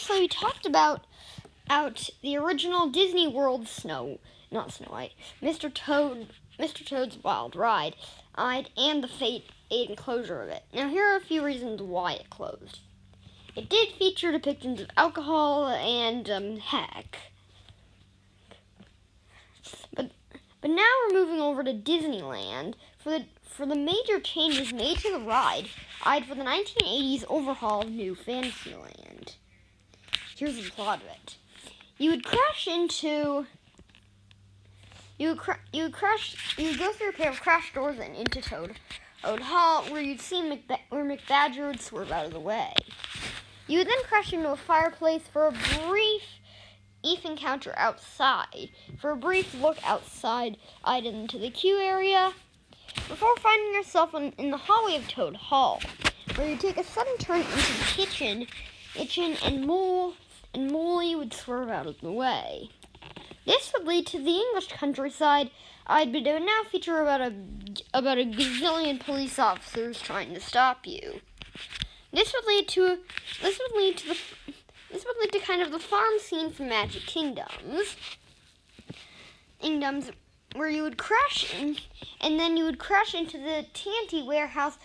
previously we talked about the original Disney World not Snow White, Mr. Toad's Wild Ride, and the fate and closure of it. Now here are a few reasons why it closed. It did feature depictions of alcohol and heck. But now we're moving over to Disneyland for the major changes made to the ride for the 1980s overhaul of New Fantasyland. Here's the plot of it. You would go through a pair of crash doors and into Toad Hall, where you'd see where McBadger would swerve out of the way. You would then crash into a fireplace for a brief encounter outside, for a brief look outside into the queue area, before finding yourself in the hallway of Toad Hall, where you take a sudden turn into the kitchen and Molly would swerve out of the way. This would lead to the English countryside, but it would now feature about a gazillion police officers trying to stop you. This would lead to kind of the farm scene from Magic Kingdoms, where you would crash in, and then you would crash into the TNT warehouse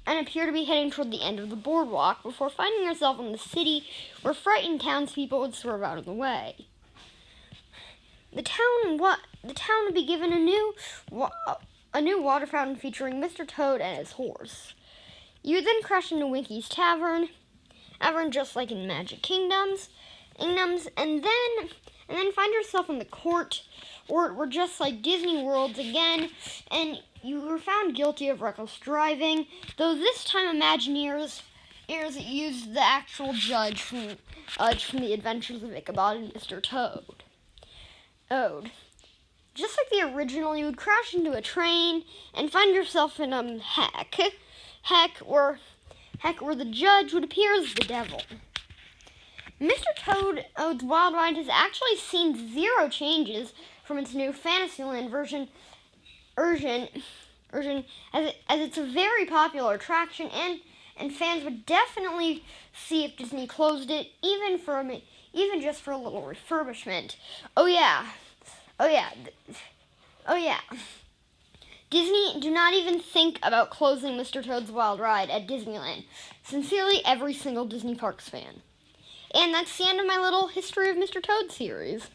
and appear to be heading toward the end of the boardwalk before finding yourself in the city where frightened townspeople would swerve out of the way. The town would be given a new water fountain featuring Mr. Toad and his horse. You would then crash into Winky's Tavern, just like in Magic Kingdoms, and then find yourself in the court, or just like Disney World again, and you were found guilty of reckless driving, though this time Imagineers used the actual judge from the Adventures of Ichabod and Mr. Toad. Just like the original, you would crash into a train and find yourself in Heck, where the judge would appear as the devil. Mr. Toad's Wild Ride has actually seen zero changes from its new Fantasyland version, as it's a very popular attraction, and fans would definitely see if Disney closed it, even just for a little refurbishment. Oh yeah. Disney, do not even think about closing Mr. Toad's Wild Ride at Disneyland. Sincerely, every single Disney Parks fan. And that's the end of my little History of Mr. Toad series.